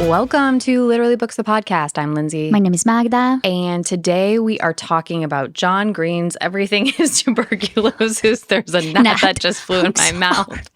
Welcome to Literally Books, the podcast. I'm Lindsay. My name is Magda. And today we are talking about John Green's Everything is Tuberculosis. There's a gnat that just flew in my mouth.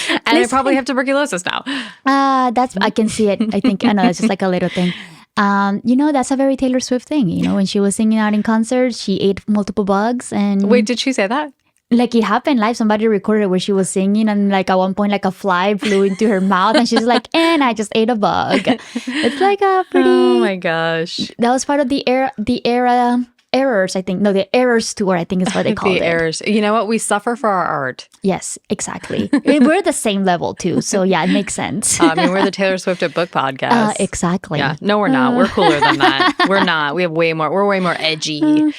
And I probably have tuberculosis now. I can see it. I think, I know, it's just like a little thing. That's a very Taylor Swift thing. When she was singing out in concerts, she ate multiple bugs. And wait, did she say that? Like it happened live. Somebody recorded where she was singing and like at one point like a fly flew into her mouth and she's like, and I just ate a bug. It's like a pretty... Oh my gosh. That was part of the errors, I think. No, the errors tour, I think is what they call it. The errors. You know what? We suffer for our art. Yes, exactly. We're the same level too. So yeah, it makes sense. We're the Taylor Swift at Book podcast. Exactly. Yeah. No, we're not. We're cooler than that. We're not. We're way more edgy.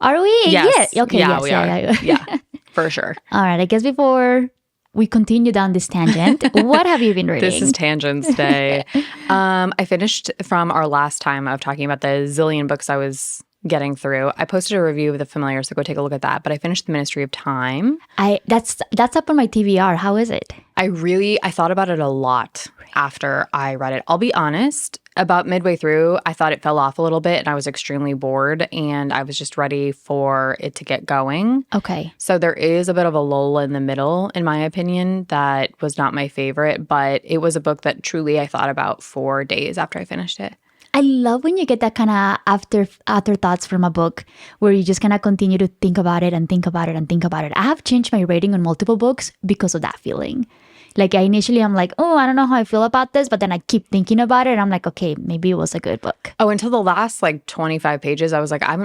Are we? Yes. Yeah. Okay. Yeah, yes, we are. Yeah, for sure. All right. I guess before we continue down this tangent, what have you been reading? This is Tangents Day. I finished from our last time of talking about the zillion books I was getting through. I posted a review of The Familiar, so go take a look at that. But I finished The Ministry of Time. That's up on my TBR. How is it? I thought about it a lot after I read it. I'll be honest, about midway through, I thought it fell off a little bit and I was extremely bored and I was just ready for it to get going. Okay. So there is a bit of a lull in the middle, in my opinion, that was not my favorite, but it was a book that truly I thought about for days after I finished it. I love when you get that kind of afterthoughts from a book where you just kind of continue to think about it and think about it and think about it. I have changed my rating on multiple books because of that feeling. Like I'm like, oh, I don't know how I feel about this, but then I keep thinking about it and I'm like, okay, maybe it was a good book. Oh, until the last 25 pages, I was like, I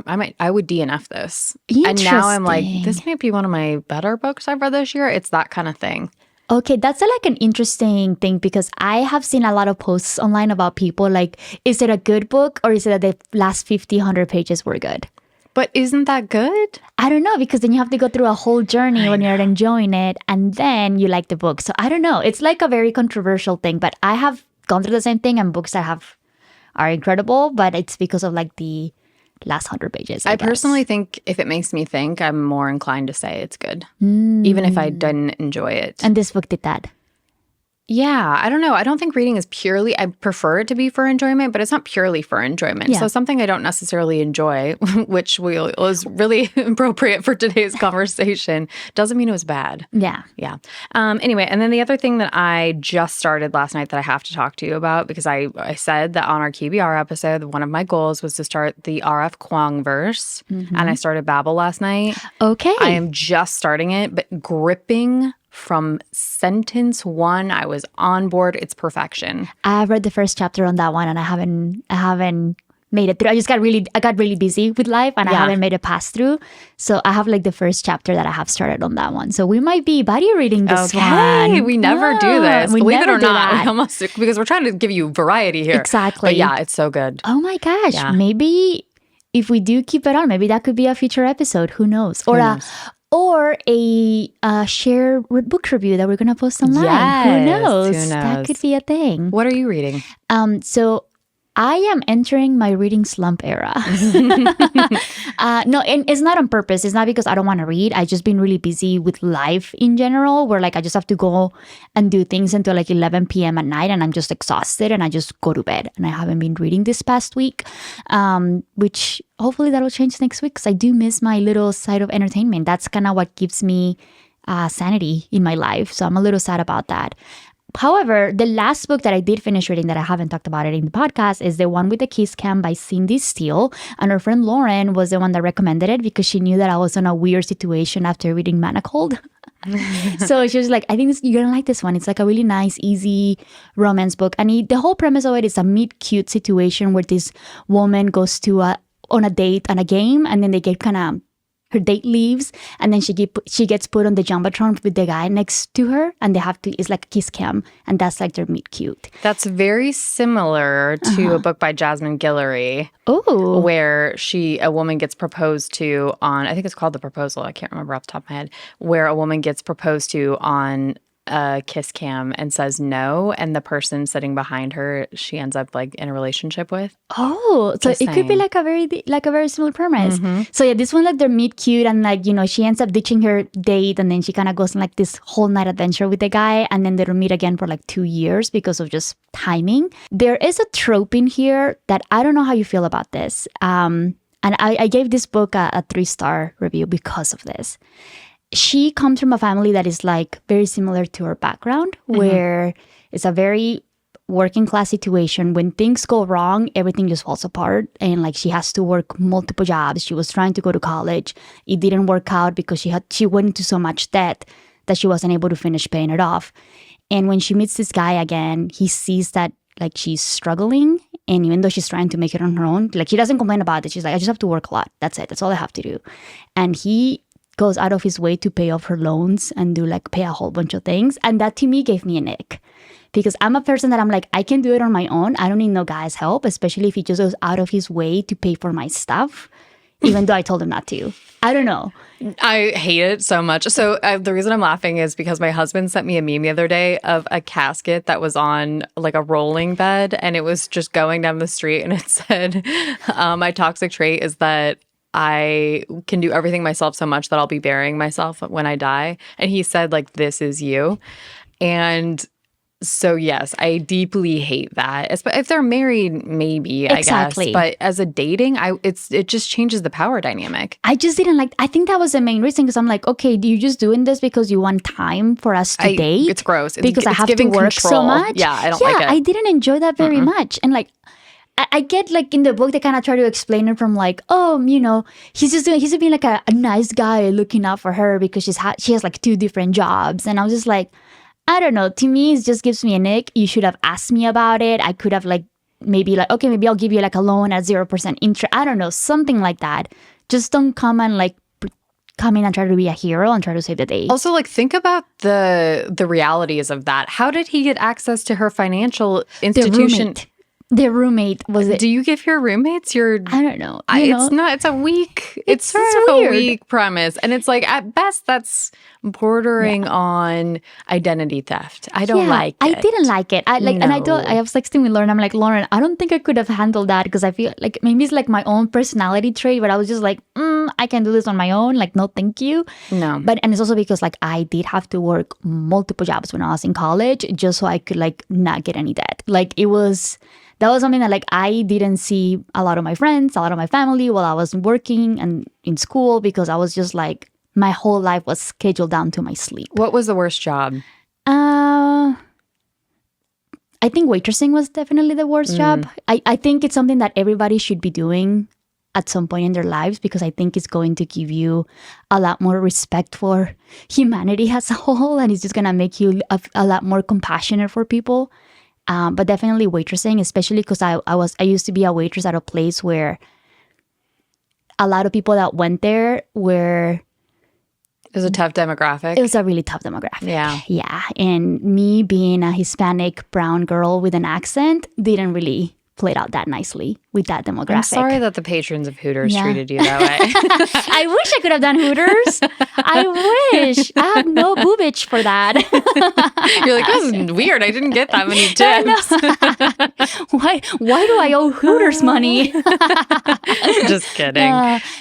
would DNF this. And now I'm like, this might be one of my better books I've read this year. It's that kind of thing. Okay, that's like an interesting thing because I have seen a lot of posts online about people like, is it a good book or is it that the last 50, 100 pages were good? But isn't that good? I don't know, because then you have to go through a whole journey when you're enjoying it and then you like the book. So I don't know. It's like a very controversial thing, but I have gone through the same thing and books that are incredible, but it's because of like the last 100 pages. I personally think if it makes me think, I'm more inclined to say it's good, even if I didn't enjoy it. And this book did that. Yeah, I don't know. I don't think reading is purely, I prefer it to be for enjoyment, but it's not purely for enjoyment. Yeah. So something I don't necessarily enjoy, which was really appropriate for today's conversation, doesn't mean it was bad. Yeah. Yeah. Anyway, and then the other thing that I just started last night that I have to talk to you about, because I said that on our KBR episode, one of my goals was to start the R.F. Kuang verse, and I started Babel last night. Okay. I am just starting it, but gripping from sentence one, I was on board. It's perfection. I've read the first chapter on that one, and I haven't made it through. I got really busy with life, and I haven't made a pass through. So I have like the first chapter that I have started on that one. So we might be buddy reading this one. We never do this. Believe it or not, we almost, because we're trying to give you variety here. Exactly. But yeah, it's so good. Oh my gosh! Yeah. Maybe if we do keep it on, maybe that could be a future episode. Who knows? Or a shared book review that we're going to post online. Yes, who knows? Who knows? That could be a thing. What are you reading? So I am entering my reading slump era. No, and it's not on purpose. It's not because I don't want to read. I've just been really busy with life in general, where like I just have to go and do things until like 11 p.m. at night, and I'm just exhausted, and I just go to bed. And I haven't been reading this past week, which hopefully that'll change next week, because I do miss my little side of entertainment. That's kind of what gives me sanity in my life. So I'm a little sad about that. However, the last book that I did finish reading that I haven't talked about it in the podcast is the one with the Kiss Cam by Cindy Steele. And her friend Lauren was the one that recommended it because she knew that I was in a weird situation after reading Manacled. So she was like, I think you're going to like this one. It's like a really nice, easy romance book. And the whole premise of it is a meet-cute situation where this woman goes to on a date and a game, and then they get kind of... Her date leaves, and then she gets put on the jumbotron with the guy next to her, and it's like a kiss cam, and that's like their meet cute. That's very similar to a book by Jasmine Guillory. Oh, where a woman gets proposed to on, I think it's called The Proposal, I can't remember off the top of my head, where a woman gets proposed to on a kiss cam and says no, and the person sitting behind her, she ends up like in a relationship with. Oh, so Just it could be saying. like a very similar premise. So yeah, this one like they're meet cute and like, you know, she ends up ditching her date and then she kind of goes on like this whole night adventure with the guy and then they don't meet again for like 2 years because of just timing. There is a trope in here that I don't know how you feel about this. And I gave this book a 3-star review because of this. She comes from a family that is like very similar to her background, where it's a very working class situation. When things go wrong, everything just falls apart. And like she has to work multiple jobs. She was trying to go to college. It didn't work out because she went into so much debt that she wasn't able to finish paying it off. And when she meets this guy again, he sees that like she's struggling. And even though she's trying to make it on her own, like she doesn't complain about it. She's like, I just have to work a lot. That's it. That's all I have to do. And he goes out of his way to pay off her loans and pay a whole bunch of things. And that to me gave me an ick. Because I'm a person that I'm like, I can do it on my own. I don't need no guy's help, especially if he just goes out of his way to pay for my stuff, even though I told him not to. I don't know. I hate it so much. So the reason I'm laughing is because my husband sent me a meme the other day of a casket that was on like a rolling bed and it was just going down the street and it said, my toxic trait is that I can do everything myself so much that I'll be burying myself when I die. And he said, like, this is you. And so, yes, I deeply hate that. If they're married, maybe, Exactly. I guess. But as a dating, it just changes the power dynamic. I just didn't like, I think that was the main reason because I'm like, okay, do you just doing this because you want time for us to date? It's gross. Because I it's have to giving work so control. much. Yeah, I don't like it. I didn't enjoy that very much. And like, I get like in the book, they kind of try to explain it from like, oh, you know, he's just being like a nice guy looking out for her because she has like 2 different jobs. And I was just like, I don't know. To me, it just gives me an ick. You should have asked me about it. I could have like, maybe like, okay, maybe I'll give you like a loan at 0% interest. I don't know, something like that. Just don't come and like come in and try to be a hero and try to save the day. Also, like, think about the realities of that. How did he get access to her financial institution? Their roommate was it? Do you give your roommates your? I don't know. It's not. It's a weak. It's sort of weird. a weak premise, and it's like at best that's bordering on identity theft. I don't like it. I didn't like it. I like, and I was texting with Lauren. I'm like, Lauren, I don't think I could have handled that because I feel like maybe it's like my own personality trait, but I was just like, I can do this on my own. Like, no, thank you. No. And it's also because like I did have to work multiple jobs when I was in college just so I could like not get any debt. Like that was something that like I didn't see a lot of my friends, a lot of my family while I was working and in school because I was just like, my whole life was scheduled down to my sleep. What was the worst job? I think waitressing was definitely the worst job. I think it's something that everybody should be doing at some point in their lives because I think it's going to give you a lot more respect for humanity as a whole and it's just going to make you a lot more compassionate for people. But definitely waitressing, especially because I used to be a waitress at a place where a lot of people that went there were... It was a tough demographic. It was a really tough demographic. Yeah. Yeah. And me being a Hispanic brown girl with an accent didn't really play out that nicely with that demographic. I'm sorry that the patrons of Hooters treated you that way. I wish I could have done Hooters. I wish. I have no boobage for that. You're like, this is weird. I didn't get that many tips. Why do I owe Hooters money? Just kidding.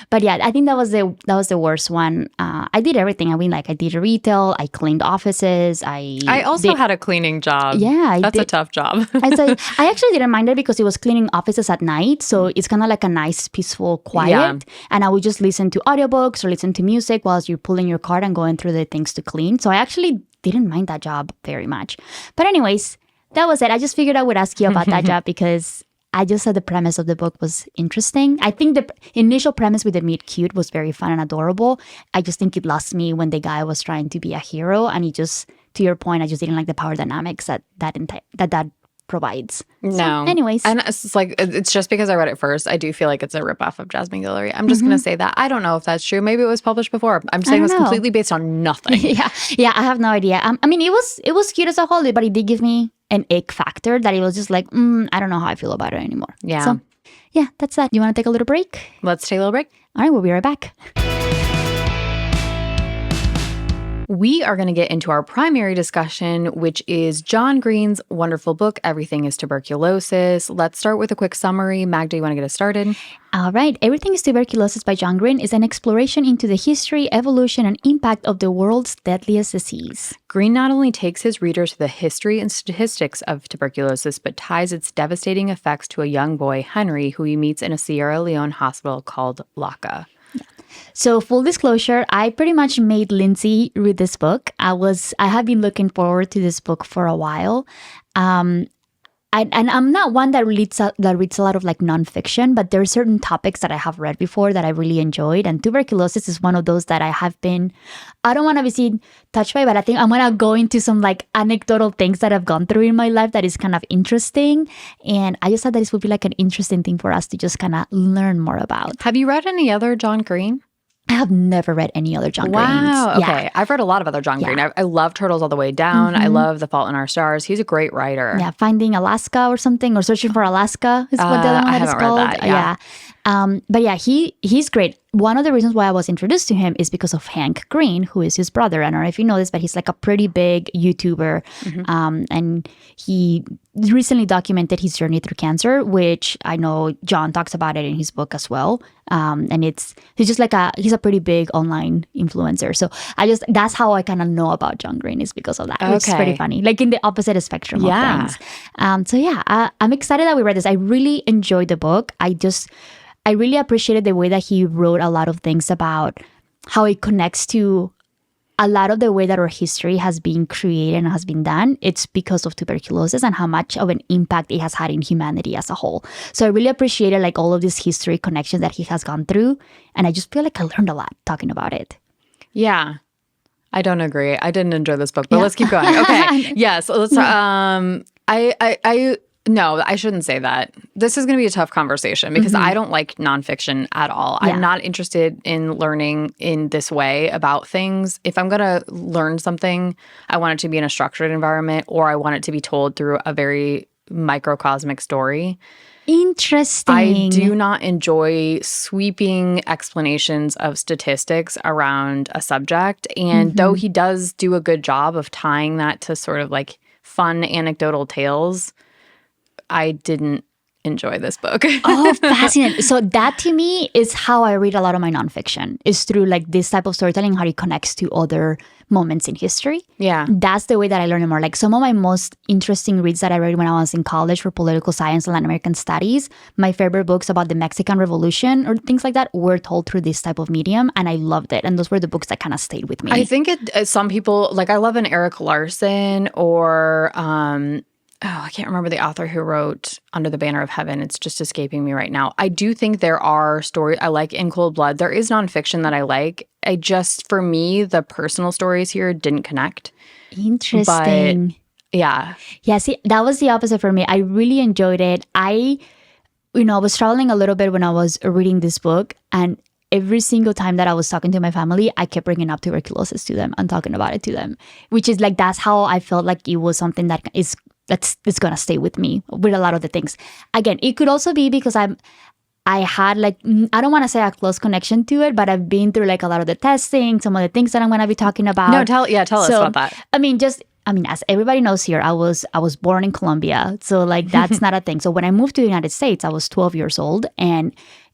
But yeah, I think that was the worst one. I did everything. I mean, like I did retail. I cleaned offices. I also had a cleaning job. Yeah, that's a tough job. I actually didn't mind it because it was cleaning offices at night. So it's kind of like a nice, peaceful, quiet. Yeah. And I would just listen to audiobooks or listen to music whilst you're pulling your cart and going through the things to clean. So I actually didn't mind that job very much. But anyways, that was it. I just figured I would ask you about that job because I just said the premise of the book was interesting. I think the initial premise with the meet cute was very fun and adorable. I just think it lost me when the guy was trying to be a hero. And he just, to your point, I just didn't like the power dynamics that provides. No. So, anyways. And it's like, it's just because I read it first. I do feel like it's a ripoff of Jasmine Guillory. I'm just going to say that. I don't know if that's true. Maybe it was published before. I'm saying it was completely based on nothing. Yeah, I have no idea. I mean, it was cute as a whole, but it did give me an ick factor that it was just like, I don't know how I feel about it anymore. Yeah. So, yeah, that's that. You want to take a little break? Let's take a little break. All right, we'll be right back. We are going to get into our primary discussion, which is John Green's wonderful book, Everything is Tuberculosis. Let's start with a quick summary. Magda, you want to get us started? All right. Everything is Tuberculosis by John Green is an exploration into the history, evolution, and impact of the world's deadliest disease. Green not only takes his readers to the history and statistics of tuberculosis, but ties its devastating effects to a young boy, Henry, who he meets in a Sierra Leone hospital called Lhasa. So full disclosure, I pretty much made Lindsay read this book. I have been looking forward to this book for a while. And I'm not one that reads a lot of like nonfiction, but there are certain topics that I have read before that I really enjoyed. And tuberculosis is one of those that I don't want to be seen touched by, but I think I'm going to go into some like anecdotal things that I've gone through in my life that is kind of interesting. And I just thought that this would be like an interesting thing for us to just kind of learn more about. Have you read any other John Green? I have never read any other John Green. Wow. Yeah. Okay. I've read a lot of other John Green. I love Turtles All the Way Down. I love The Fault in Our Stars. He's a great writer. Yeah. Finding Alaska or something, or Searching for Alaska is what the other one is called. Read that, yeah. But yeah, he's great. One of the reasons why I was introduced to him is because of Hank Green, who is his brother. I don't know if you know this, but he's like a pretty big YouTuber. And he recently documented his journey through cancer, which I know John talks about it in his book as well. And he's a pretty big online influencer. So that's how I kind of know about John Green, is because of that, which is pretty funny. Like in the opposite spectrum of things. I'm excited that we read this. I really enjoyed the book. I really appreciated the way that he wrote a lot of things about how it connects to a lot of the way that our history has been created and has been done. It's because of tuberculosis and how much of an impact it has had in humanity as a whole. So I really appreciated like all of these history connections that he has gone through. And I just feel like I learned a lot talking about it. Yeah. I don't agree. I didn't enjoy this book, but let's keep going. Okay. Yes. Let's, No, I shouldn't say that. This is going to be a tough conversation because I don't like nonfiction at all. Yeah. I'm not interested in learning in this way about things. If I'm going to learn something, I want it to be in a structured environment, or I want it to be told through a very microcosmic story. Interesting. I do not enjoy sweeping explanations of statistics around a subject. And though he does do a good job of tying that to sort of like fun anecdotal tales, I didn't enjoy this book. Oh, fascinating. So that to me is how I read a lot of my nonfiction, is through like this type of storytelling, how it connects to other moments in history. Yeah. That's the way that I learn it more. Like some of my most interesting reads that I read when I was in college for political science and Latin American studies, my favorite books about the Mexican Revolution or things like that were told through this type of medium. And I loved it. And those were the books that kind of stayed with me. I think some people, like I love an Eric Larson or I can't remember the author who wrote Under the Banner of Heaven. It's just escaping me right now. I do think there are stories I like in Cold Blood. There is nonfiction that I like. For me, the personal stories here didn't connect. Interesting. But, yeah. Yeah, see, that was the opposite for me. I really enjoyed it. I was traveling a little bit when I was reading this book, and every single time that I was talking to my family, I kept bringing up tuberculosis to them and talking about it to them, which is like, that's how I felt like it was something that's going to stay with me with a lot of the things. Again, it could also be because I had like, I don't want to say a close connection to it, but I've been through like a lot of the testing, some of the things that I'm going to be talking about. No, tell us about that. I mean, as everybody knows here, I was born in Colombia. So like, that's not a thing. So when I moved to the United States, I was 12 years old. And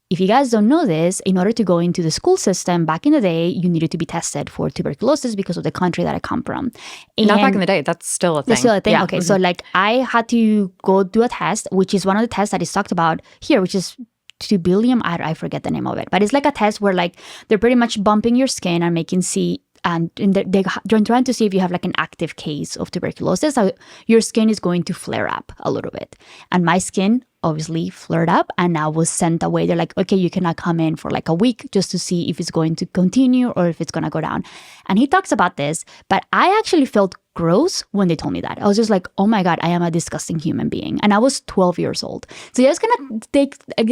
if you guys don't know this, in order to go into the school system back in the day, you needed to be tested for tuberculosis because of the country that I come from. And not back in the day. That's still a thing. That's still a thing. Yeah. Okay. So like I had to go do a test, which is one of the tests that is talked about here, which is tuberculosis. I forget the name of it. But it's like a test where like they're pretty much bumping your skin and making they're trying to see if you have like an active case of tuberculosis. So your skin is going to flare up a little bit. And my skin obviously flared up and I was sent away. They're like, okay, you cannot come in for like a week just to see if it's going to continue or if it's going to go down. And he talks about this, but I actually felt gross when they told me that. I was just like, oh my God, I am a disgusting human being. And I was 12 years old. So that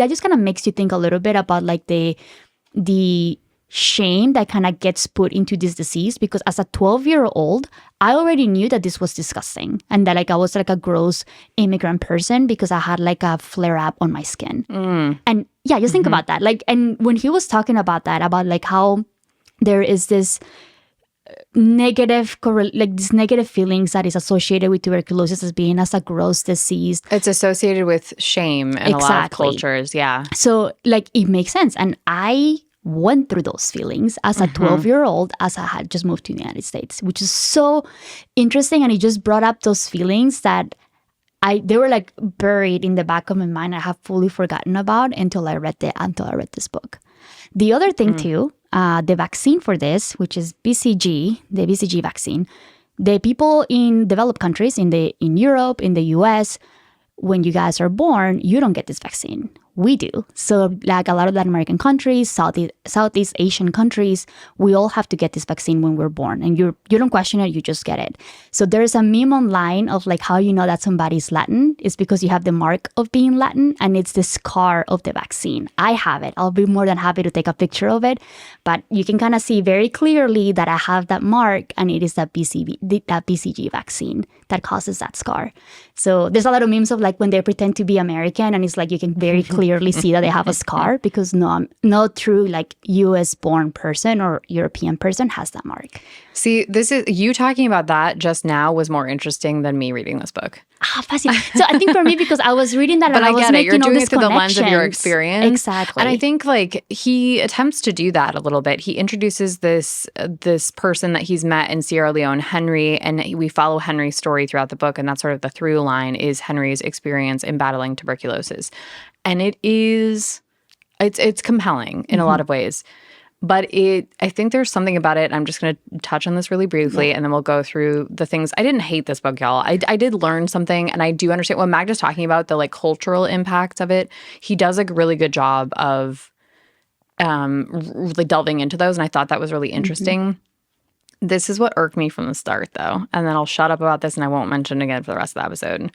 just kind of makes you think a little bit about like the shame that kind of gets put into this disease, because as a 12-year-old, I already knew that this was disgusting and that like I was like a gross immigrant person because I had like a flare up on my skin. And yeah, just think about that. Like, and when he was talking about that, about like how there is this negative, like these negative feelings that is associated with tuberculosis as being as a gross disease. It's associated with shame in a lot of cultures. Yeah. So like it makes sense. And I went through those feelings as a 12-year-old as I had just moved to the United States, which is so interesting. And it just brought up those feelings that they were like buried in the back of my mind. I have fully forgotten about until I read this book. The other thing too, the vaccine for this, which is BCG, the BCG vaccine, the people in developed countries, in Europe, in the US, when you guys are born, you don't get this vaccine. We do. So like a lot of Latin American countries, Southeast Asian countries, we all have to get this vaccine when we're born. And you don't question it, you just get it. So there's a meme online of like how you know that somebody's Latin. It's because you have the mark of being Latin, and it's the scar of the vaccine. I have it. I'll be more than happy to take a picture of it. But you can kind of see very clearly that I have that mark, and it is that BCG vaccine that causes that scar. So there's a lot of memes of like when they pretend to be American, and it's like you can very clearly see that they have a scar because no true like US born person or European person has that mark. See, this is you talking about that just now was more interesting than me reading this book. Fascinating. So I think for me, because I was reading that, but and I was get it. You're making all doing these it through the lens of your experience, exactly. And I think like he attempts to do that a little bit. He introduces this person that he's met in Sierra Leone, Henry, and we follow Henry's story throughout the book, and that's sort of the through line is Henry's experience in battling tuberculosis, and it's compelling in a lot of ways. But I think there's something about it. I'm just going to touch on this really briefly, and then we'll go through the things. I didn't hate this book, y'all. I did learn something, and I do understand what Magda's talking about, the like cultural impact of it. He does a really good job of really delving into those, and I thought that was really interesting. This is what irked me from the start, though, and then I'll shut up about this, and I won't mention it again for the rest of the episode.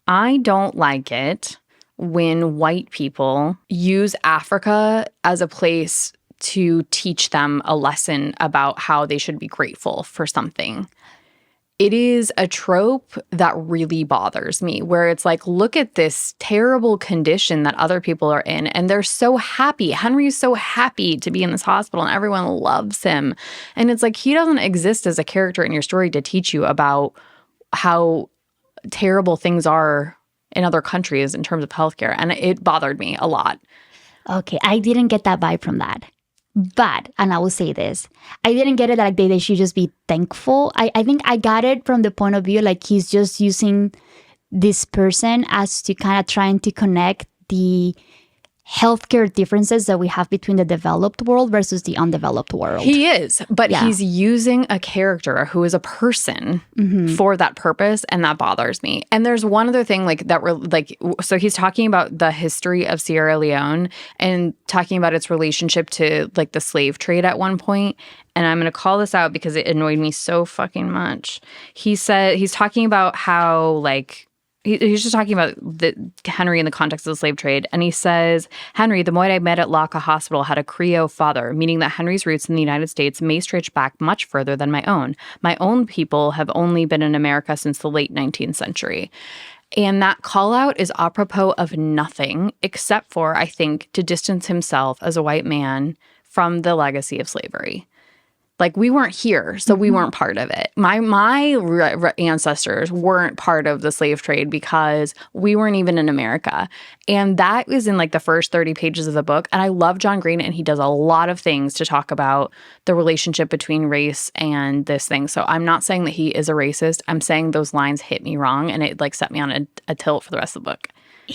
I don't like it when white people use Africa as a place to teach them a lesson about how they should be grateful for something. It is a trope that really bothers me, where it's like, look at this terrible condition that other people are in, and they're so happy. Henry's so happy to be in this hospital, and everyone loves him. And it's like, he doesn't exist as a character in your story to teach you about how terrible things are in other countries in terms of healthcare. And it bothered me a lot. Okay, I didn't get that vibe from that. But, and I will say this, I didn't get it that like they should just be thankful. I think I got it from the point of view like he's just using this person as to kind of trying to connect the healthcare differences that we have between the developed world versus the undeveloped world. He is, but he's using a character who is a person for that purpose, and that bothers me. And there's one other thing like that we're like, so he's talking about the history of Sierra Leone and talking about its relationship to like the slave trade at one point. And I'm going to call this out because it annoyed me so fucking much. He said, he's talking about how like, he's just talking about Henry in the context of the slave trade. And he says, Henry, the boy I met at Laka Hospital, had a Creole father, meaning that Henry's roots in the United States may stretch back much further than my own. My own people have only been in America since the late 19th century. And that call out is apropos of nothing except for, I think, to distance himself as a white man from the legacy of slavery. Like, we weren't here, so we weren't part of it. My ancestors weren't part of the slave trade because we weren't even in America. And that is in, like, the first 30 pages of the book. And I love John Green, and he does a lot of things to talk about the relationship between race and this thing. So I'm not saying that he is a racist. I'm saying those lines hit me wrong, and it, like, set me on a tilt for the rest of the book.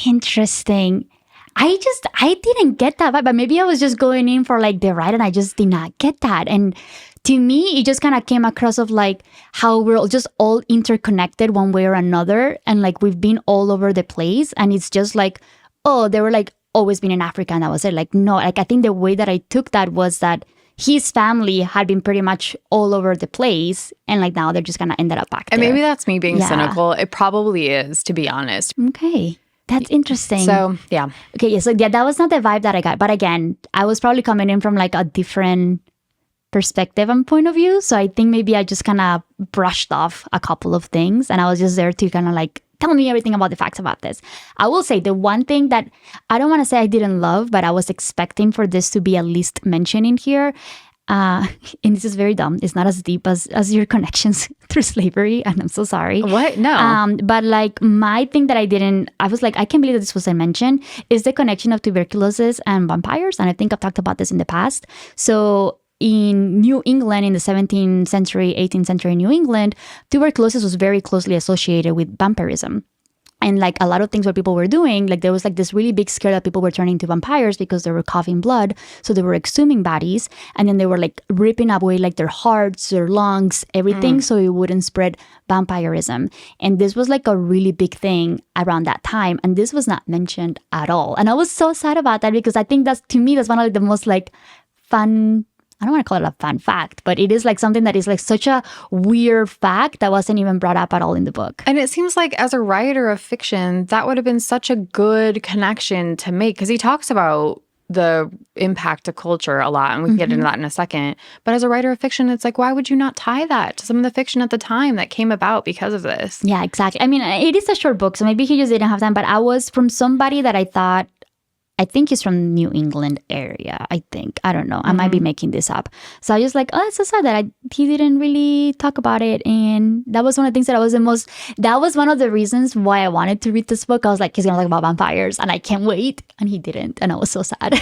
Interesting. I didn't get that vibe, but maybe I was just going in for like the ride and I just did not get that. And to me, it just kind of came across of like how we're just all interconnected one way or another. And like we've been all over the place. And it's just like, oh, they were like always been in Africa. And that was it. Like, no, like I think the way that I took that was that his family had been pretty much all over the place. And like now they're just kind of ended up back there. And maybe that's me being cynical. It probably is, to be honest. Okay. That's interesting. So, yeah. Okay, yeah, so yeah, that was not the vibe that I got. But again, I was probably coming in from like a different perspective and point of view. So I think maybe I just kind of brushed off a couple of things. And I was just there to kind of like, tell me everything about the facts about this. I will say the one thing that I don't want to say I didn't love, but I was expecting for this to be at least mentioned in here. and this is very dumb. It's not as deep as your connections through slavery, and I'm so sorry. What? No. But like my thing that I was like, I can't believe that this wasn't mentioned, is the connection of tuberculosis and vampires. And I think I've talked about this in the past. So in New England, in the 17th century, 18th century New England, tuberculosis was very closely associated with vampirism. And like a lot of things what people were doing, like there was like this really big scare that people were turning to vampires because they were coughing blood. So they were exhuming bodies, and then they were like ripping away like their hearts, their lungs, everything, so it wouldn't spread vampirism. And this was like a really big thing around that time. And this was not mentioned at all. And I was so sad about that, because I think that's, to me, that's one of the most like fun, I don't want to call it a fun fact, but it is like something that is like such a weird fact that wasn't even brought up at all in the book. And it seems like as a writer of fiction, that would have been such a good connection to make, because he talks about the impact of culture a lot, and we can get into that in a second. But as a writer of fiction, it's like, why would you not tie that to some of the fiction at the time that came about because of this? Yeah, exactly. I mean, it is a short book, so maybe he just didn't have time, but I was from somebody that I think he's from New England area, I think. I don't know. I might be making this up. So I was like, oh, it's so sad that he didn't really talk about it. And that was one of the things that was one of the reasons why I wanted to read this book. I was like, he's going to talk about vampires and I can't wait. And he didn't. And I was so sad.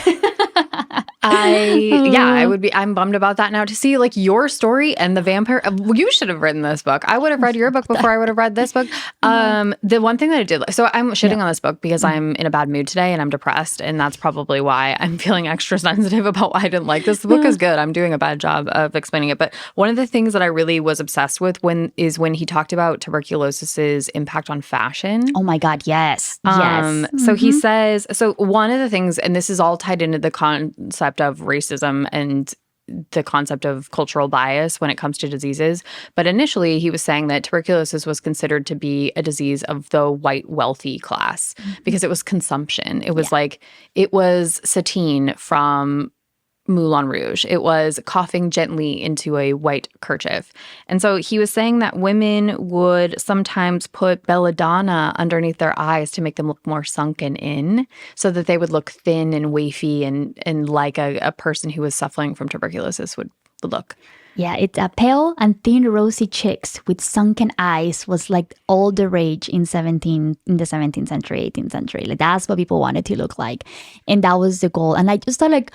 I'm bummed about that now, to see like your story and the vampire. You should have written this book. I would have read your book before I would have read this book. The one thing that I did, so I'm shitting on this book because I'm in a bad mood today and I'm depressed, and that's probably why I'm feeling extra sensitive about why I didn't like this. The book is good. I'm doing a bad job of explaining it. But one of the things that I really was obsessed with when he talked about tuberculosis's impact on fashion. Oh my God, yes. Yes. So he says, so one of the things, and this is all tied into the concept of racism and the concept of cultural bias when it comes to diseases. But initially, he was saying that tuberculosis was considered to be a disease of the white wealthy class because it was consumption. It was it was Satine from Moulin Rouge. It was coughing gently into a white kerchief. And so he was saying that women would sometimes put belladonna underneath their eyes to make them look more sunken in, so that they would look thin and wafy and like a person who was suffering from tuberculosis would look. Yeah, it's a pale and thin rosy cheeks with sunken eyes was like all the rage in the 17th century, 18th century. Like that's what people wanted to look like. And that was the goal. And I just thought like,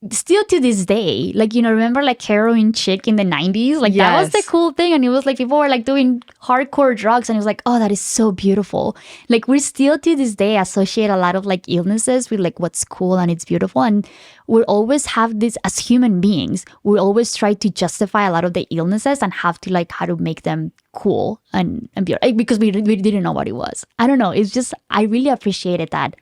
still to this day, like, you know, remember like heroin chic in the 90s? Like that was the cool thing. And it was like people were like doing hardcore drugs, and it was like, oh, that is so beautiful. Like we still to this day associate a lot of like illnesses with like what's cool and it's beautiful. And we always have this as human beings. We always try to justify a lot of the illnesses and have to like how to make them cool and beautiful, because we didn't know what it was. I don't know. It's just, I really appreciated that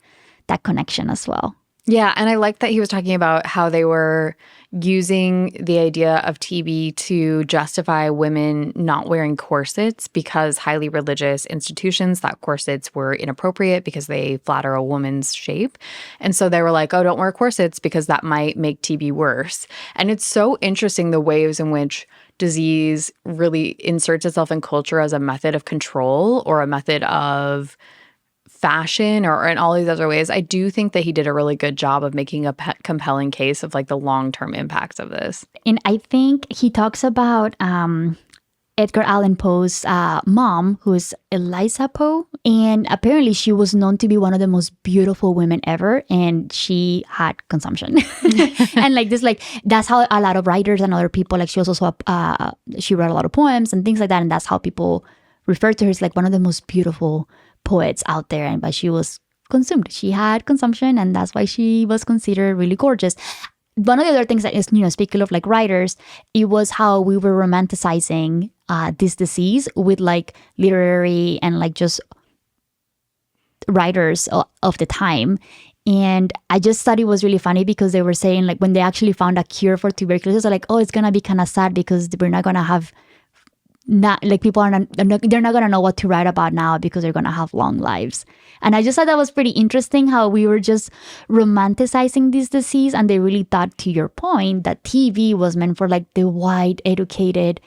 connection as well. Yeah, and I like that he was talking about how they were using the idea of TB to justify women not wearing corsets because highly religious institutions thought corsets were inappropriate because they flatter a woman's shape. And so they were like, oh, don't wear corsets because that might make TB worse. And it's so interesting the ways in which disease really inserts itself in culture as a method of control or a method of fashion or in all these other ways. I do think that he did a really good job of making a compelling case of like the long-term impacts of this. And I think he talks about Edgar Allan Poe's mom, who is Eliza Poe. And apparently she was known to be one of the most beautiful women ever. And she had consumption. And like this, like that's how a lot of writers and other people, like she was also, she wrote a lot of poems and things like that. And that's how people refer to her as like one of the most beautiful poets out there. But she was consumed. She had consumption, and that's why she was considered really gorgeous. One of the other things that is, you know, speaking of like writers, it was how we were romanticizing this disease with like literary and like just writers of the time. And I just thought it was really funny because they were saying like when they actually found a cure for tuberculosis, they're like, oh, it's gonna be kind of sad because we're not gonna have people they're not gonna know what to write about now because they're gonna have long lives. And I just thought that was pretty interesting how we were just romanticizing this disease, and they really thought, to your point, that TV was meant for like the white, educated,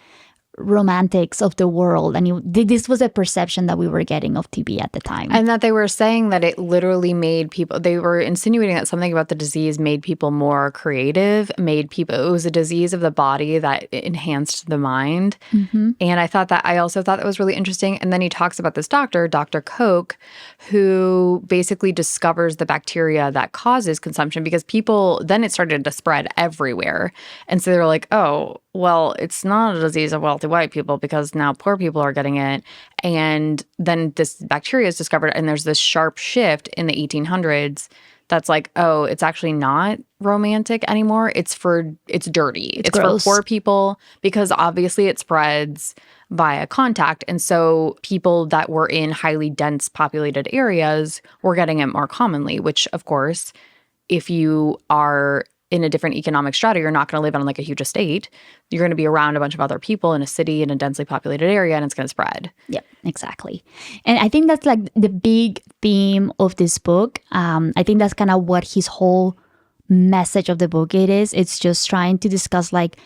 romantics of the world. And this was a perception that we were getting of TB at the time. And that they were saying that it literally made people, they were insinuating that something about the disease made people more creative, it was a disease of the body that enhanced the mind. And I also thought that was really interesting. And then he talks about this doctor, Dr. Koch, who basically discovers the bacteria that causes consumption, because then it started to spread everywhere. And so they were like, oh, well, it's not a disease of wealthy white people because now poor people are getting it. And then this bacteria is discovered, and there's this sharp shift in the 1800s that's like, oh, it's actually not romantic anymore. It's dirty. It's for poor people, because obviously it spreads via contact. And so people that were in highly dense populated areas were getting it more commonly, which, of course, if you are in a different economic strata, you're not going to live on like a huge estate. You're going to be around a bunch of other people in a city in a densely populated area, and it's going to spread. Yep, exactly. And I think that's like the big theme of this book. I think that's kind of what his whole message of the book is. It's just trying to discuss like,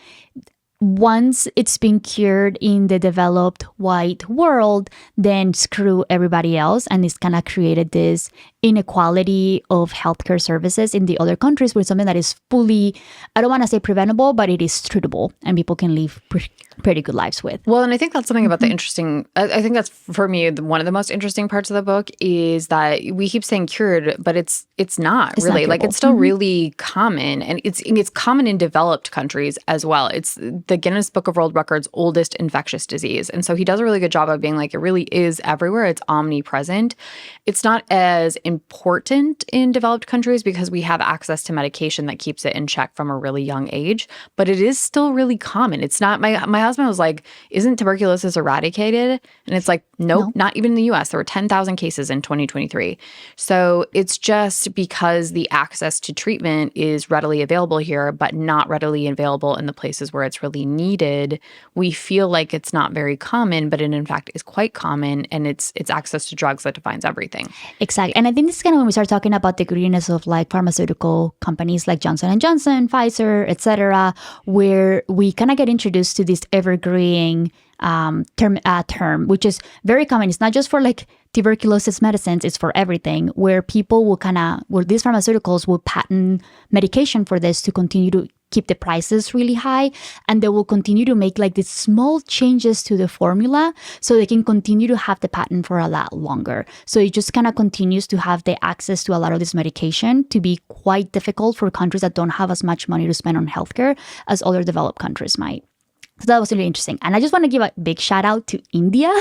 once it's been cured in the developed white world, then screw everybody else. And it's kind of created this inequality of healthcare services in the other countries with something that is fully, I don't want to say preventable, but it is treatable and people can live pretty good lives with. Well, and I think that's something about the interesting, I think that's, for me, one of the most interesting parts of the book is that we keep saying cured, but it's not really. Like, it's still really common, and it's common in developed countries as well. It's the Guinness Book of World Records oldest infectious disease. And so he does a really good job of being like, it really is everywhere. It's omnipresent. It's not as important in developed countries because we have access to medication that keeps it in check from a really young age, but it is still really common. It's not, my husband was like, isn't tuberculosis eradicated? And it's like, nope, no. Not even in the US. There were 10,000 cases in 2023. So it's just because the access to treatment is readily available here, but not readily available in the places where it's really needed. We feel like it's not very common, but it in fact is quite common, and it's access to drugs that defines everything. Exactly. And I think this is kind of when we start talking about the greediness of like pharmaceutical companies like Johnson & Johnson, Pfizer, etc., where we kind of get introduced to this evergreen term, which is very common. It's not just for like tuberculosis medicines, it's for everything, where people will where these pharmaceuticals will patent medication for this to continue to keep the prices really high, and they will continue to make like these small changes to the formula so they can continue to have the patent for a lot longer. So it just kind of continues to have the access to a lot of this medication to be quite difficult for countries that don't have as much money to spend on healthcare as other developed countries might. So that was really interesting. And I just want to give a big shout out to India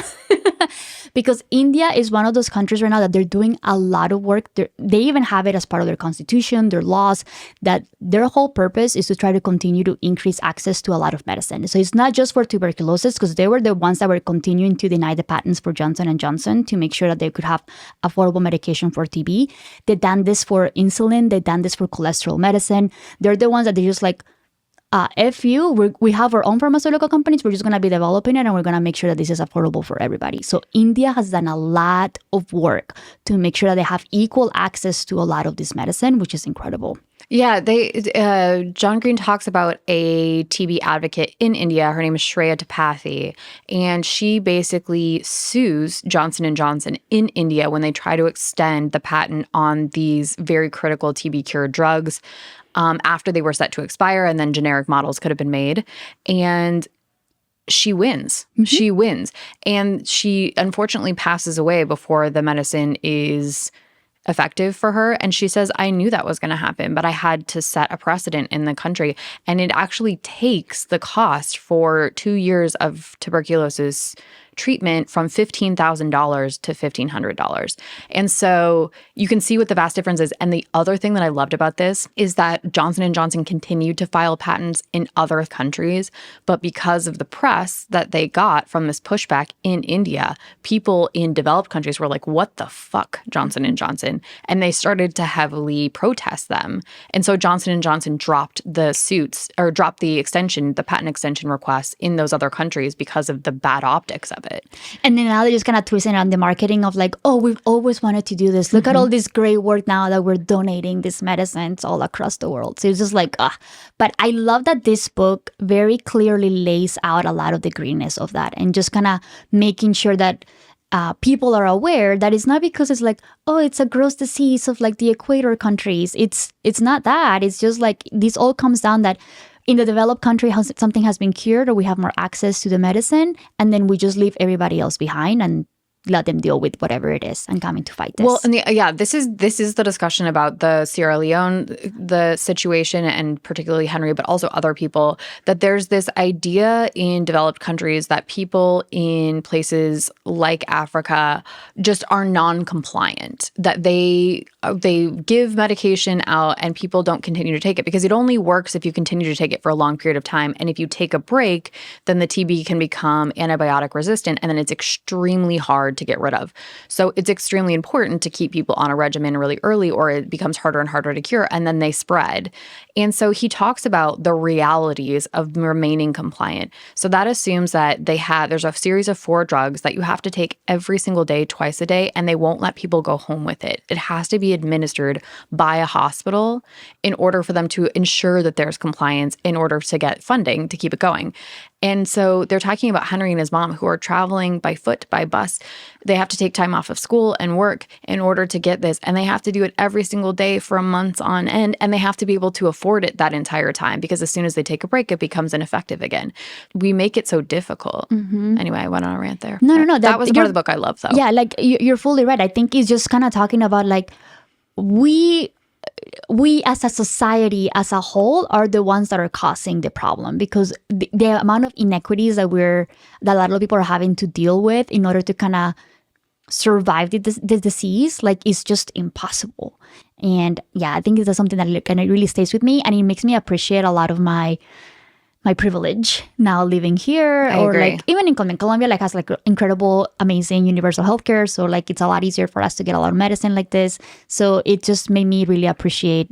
because India is one of those countries right now that they're doing a lot of work. They even have it as part of their constitution, their laws, that their whole purpose is to try to continue to increase access to a lot of medicine. So it's not just for tuberculosis, because they were the ones that were continuing to deny the patents for Johnson & Johnson to make sure that they could have affordable medication for TB. They've done this for insulin. They've done this for cholesterol medicine. They're the ones that they're just like, if we have our own pharmaceutical companies, we're just going to be developing it and we're going to make sure that this is affordable for everybody. So India has done a lot of work to make sure that they have equal access to a lot of this medicine, which is incredible. Yeah, John Green talks about a TB advocate in India. Her name is Shreya Tapathi, and she basically sues Johnson & Johnson in India when they try to extend the patent on these very critical TB cure drugs after they were set to expire, and then generic models could have been made. And she wins. Mm-hmm. She wins. And she unfortunately passes away before the medicine is effective for her. And she says, I knew that was going to happen, but I had to set a precedent in the country. And it actually takes the cost for 2 years of tuberculosis treatment from $15,000 to $1,500. And so you can see what the vast difference is. And the other thing that I loved about this is that Johnson & Johnson continued to file patents in other countries, but because of the press that they got from this pushback in India, people in developed countries were like, what the fuck, Johnson & Johnson? And they started to heavily protest them. And so Johnson & Johnson dropped the suits, or dropped the patent extension requests in those other countries because of the bad optics of it. And then now they're just kind of twisting around the marketing of like, oh, we've always wanted to do this. Look at all this great work now that we're donating these medicines all across the world. So it's just like, But I love that this book very clearly lays out a lot of the greenness of that and just kind of making sure that people are aware that it's not because it's like, oh, it's a gross disease of like the equator countries. It's not that. It's just like this all comes down that in the developed country, something has been cured or we have more access to the medicine, and then we just leave everybody else behind and let them deal with whatever it is and coming to fight this. Well, and this is the discussion about the Sierra Leone, the situation, and particularly Henry, but also other people, that there's this idea in developed countries that people in places like Africa just are non-compliant, that they give medication out and people don't continue to take it because it only works if you continue to take it for a long period of time. And if you take a break, then the TB can become antibiotic resistant, and then it's extremely hard to get rid of. So it's extremely important to keep people on a regimen really early, or it becomes harder and harder to cure, and then they spread. And so he talks about the realities of remaining compliant. So that assumes that there's a series of 4 drugs that you have to take every single day, twice a day, and they won't let people go home with it. It has to be administered by a hospital in order for them to ensure that there's compliance in order to get funding to keep it going. And so they're talking about Henry and his mom who are traveling by foot, by bus. They have to take time off of school and work in order to get this. And they have to do it every single day for months on end. And they have to be able to afford it that entire time because as soon as they take a break, it becomes ineffective again. We make it so difficult. Anyway, I went on a rant there. No. That was part of the book I love, though. Yeah, like you're fully right. I think it's just kind of talking about like we as a society as a whole are the ones that are causing the problem because the amount of inequities that a lot of people are having to deal with in order to kind of survive the disease, like, is just impossible. And yeah, I think it's something that kind of really stays with me, and it makes me appreciate a lot of my privilege now living here. I or agree. Like even in Colombia, like has like incredible, amazing universal healthcare. So like it's a lot easier for us to get a lot of medicine like this. So it just made me really appreciate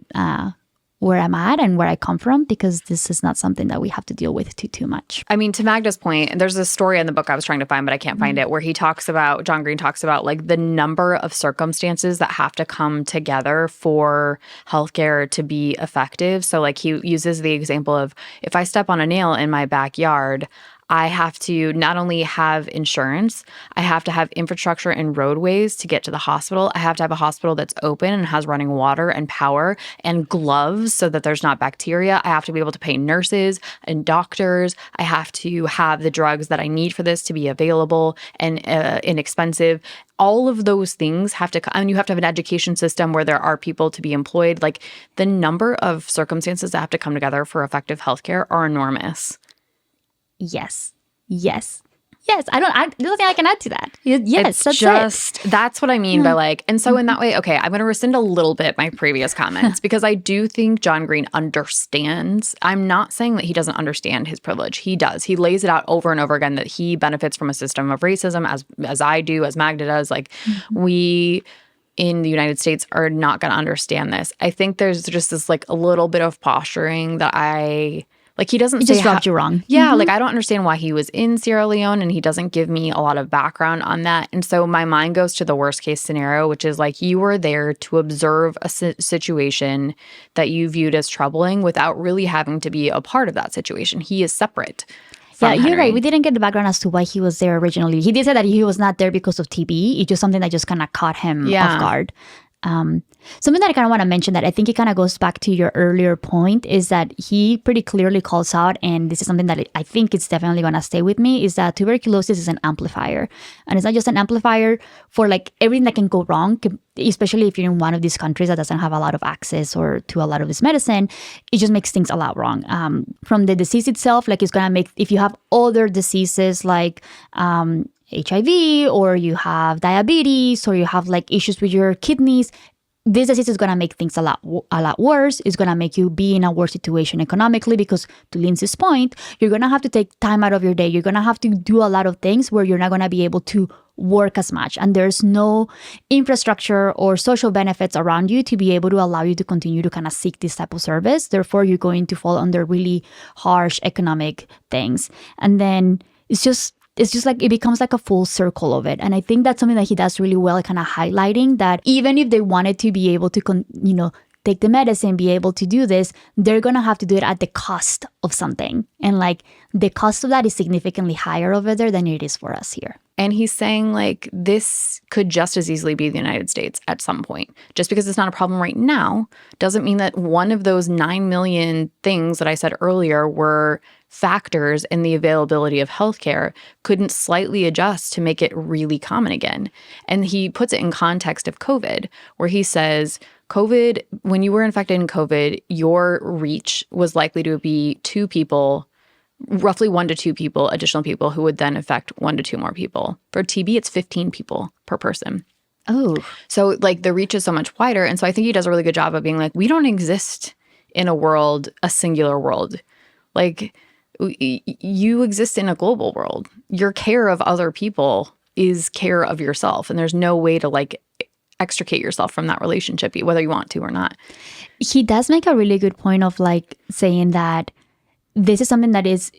where I'm at and where I come from, because this is not something that we have to deal with too much. I mean, to Magda's point, there's a story in the book I was trying to find, but I can't find it, where John Green talks about like the number of circumstances that have to come together for healthcare to be effective. So like he uses the example of, if I step on a nail in my backyard, I have to not only have insurance, I have to have infrastructure and roadways to get to the hospital. I have to have a hospital that's open and has running water and power and gloves so that there's not bacteria. I have to be able to pay nurses and doctors. I have to have the drugs that I need for this to be available and inexpensive. All of those things have to come, and you have to have an education system where there are people to be employed. Like the number of circumstances that have to come together for effective healthcare are enormous. Yes. I don't think I can add to that. Yes, That's what I mean by like, and so in that way, okay, I'm going to rescind a little bit my previous comments because I do think John Green understands. I'm not saying that he doesn't understand his privilege. He does. He lays it out over and over again that he benefits from a system of racism as I do, as Magda does. Like we in the United States are not going to understand this. I think there's just this like a little bit of posturing that like he doesn't say just rubbed you wrong. Yeah, like I don't understand why he was in Sierra Leone, and he doesn't give me a lot of background on that. And so my mind goes to the worst case scenario, which is like you were there to observe a situation that you viewed as troubling without really having to be a part of that situation. He is separate. Yeah, you're right. We didn't get the background as to why he was there originally. He did say that he was not there because of TB. It's just something that just kind of caught him off guard. Something that I kind of want to mention that I think it kind of goes back to your earlier point is that he pretty clearly calls out, and this is something that I think it's definitely going to stay with me, is that tuberculosis is an amplifier. And it's not just an amplifier for like everything that can go wrong, especially if you're in one of these countries that doesn't have a lot of access or to a lot of this medicine. It just makes things a lot wrong. From the disease itself, like it's going to make, if you have other diseases like HIV, or you have diabetes, or you have like issues with your kidneys, this disease is going to make things a lot worse. It's going to make you be in a worse situation economically because, to Lindsay's point, you're going to have to take time out of your day. You're going to have to do a lot of things where you're not going to be able to work as much. And there's no infrastructure or social benefits around you to be able to allow you to continue to kind of seek this type of service. Therefore, you're going to fall under really harsh economic things. And then it's just it's just like it becomes like a full circle of it. And I think that's something that he does really well, kind of highlighting that even if they wanted to be able to take the medicine, be able to do this, they're going to have to do it at the cost of something. And like the cost of that is significantly higher over there than it is for us here. And he's saying like this could just as easily be the United States at some point. Just because it's not a problem right now doesn't mean that one of those 9 million things that I said earlier were factors in the availability of healthcare couldn't slightly adjust to make it really common again. And he puts it in context of COVID, where he says, COVID, when you were infected in COVID, your reach was likely to be 2 people, roughly 1 to 2 people, additional people who would then affect 1 to 2 more people. For TB, it's 15 people per person. Oh. So like the reach is so much wider. And so I think he does a really good job of being like, we don't exist in a world, a singular world. Like you exist in a global world. Your care of other people is care of yourself. And there's no way to like extricate yourself from that relationship, whether you want to or not. He does make a really good point of like saying that this is something that is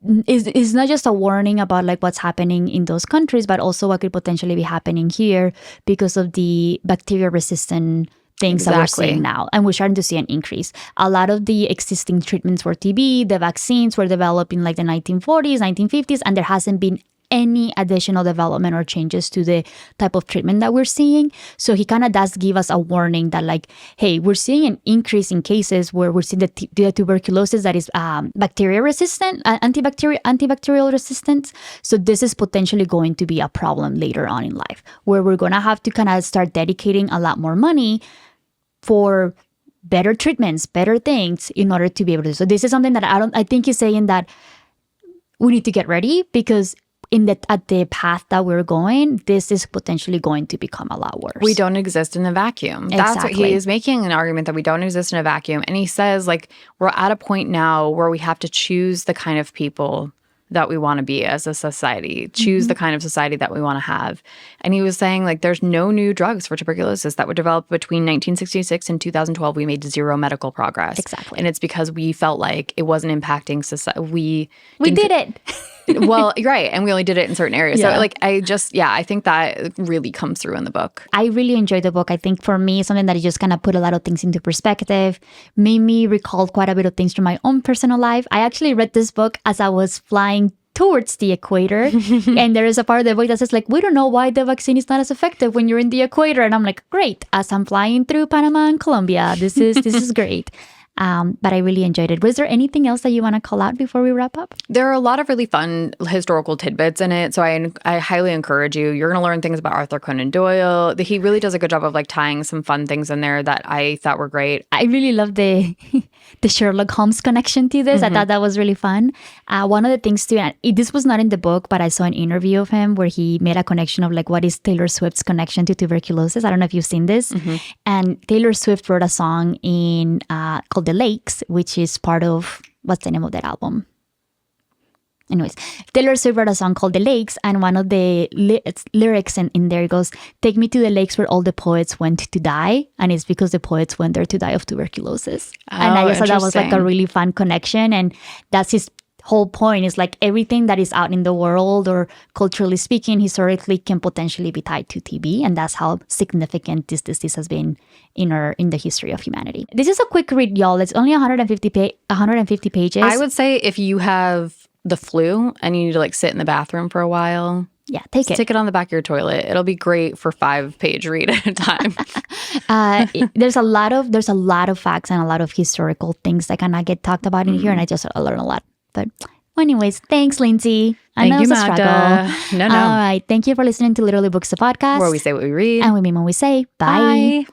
not just a warning about like what's happening in those countries, but also what could potentially be happening here because of the bacteria resistant things that we're seeing now. And we're starting to see an increase. A lot of the existing treatments for TB, the vaccines were developed in like the 1940s, 1950s, and there hasn't been any additional development or changes to the type of treatment that we're seeing. So he kind of does give us a warning that like, hey, we're seeing an increase in cases where we're seeing the tuberculosis that is bacteria resistant, antibacterial resistant. So this is potentially going to be a problem later on in life where we're going to have to kind of start dedicating a lot more money for better treatments, better things in order to be able to. So this is something that I think he's saying that we need to get ready because at the path that we're going, this is potentially going to become a lot worse. We don't exist in a vacuum. Exactly. That's what he is making an argument that we don't exist in a vacuum. And he says, like, we're at a point now where we have to choose the kind of people that we want to be as a society, choose the kind of society that we want to have. And he was saying, like, there's no new drugs for tuberculosis that were developed between 1966 and 2012. We made zero medical progress. Exactly. And it's because we felt like it wasn't impacting society. We did it. Well, right. And we only did it in certain areas. Yeah. So, like, I think that really comes through in the book. I really enjoyed the book. I think for me, something that just kind of put a lot of things into perspective, made me recall quite a bit of things from my own personal life. I actually read this book as I was flying towards the equator. And there is a part of the book that says, like, we don't know why the vaccine is not as effective when you're in the equator. And I'm like, great. As I'm flying through Panama and Colombia, this is great. But I really enjoyed it. Was there anything else that you want to call out before we wrap up? There are a lot of really fun historical tidbits in it. So I highly encourage you. You're going to learn things about Arthur Conan Doyle. He really does a good job of like tying some fun things in there that I thought were great. I really love the Sherlock Holmes connection to this. I thought that was really fun. One of the things too, and this was not in the book, but I saw an interview of him where he made a connection of like, what is Taylor Swift's connection to tuberculosis? I don't know if you've seen this. And Taylor Swift wrote a song called The Lakes, which is part of, what's the name of that album? Anyways, Taylor Swift wrote a song called The Lakes, and one of the lyrics in there goes, take me to the lakes where all the poets went to die, and it's because the poets went there to die of tuberculosis. And I just thought that was like a really fun connection, and that's his whole point, is like everything that is out in the world or culturally speaking, historically, can potentially be tied to TB, and that's how significant this disease has been in the history of humanity. This is a quick read, y'all. It's only 150 pages. I would say if you have the flu and you need to like sit in the bathroom for a while, take it. Stick it on the back of your toilet. It'll be great for 5-page read at a time. There's a lot of facts and a lot of historical things that cannot get talked about in here, and I just learned a lot. But anyways, thanks, Lindsay. Thank you, Magda. No. All right. Thank you for listening to Literally Books, the podcast, where we say what we read and we mean what we say. Bye.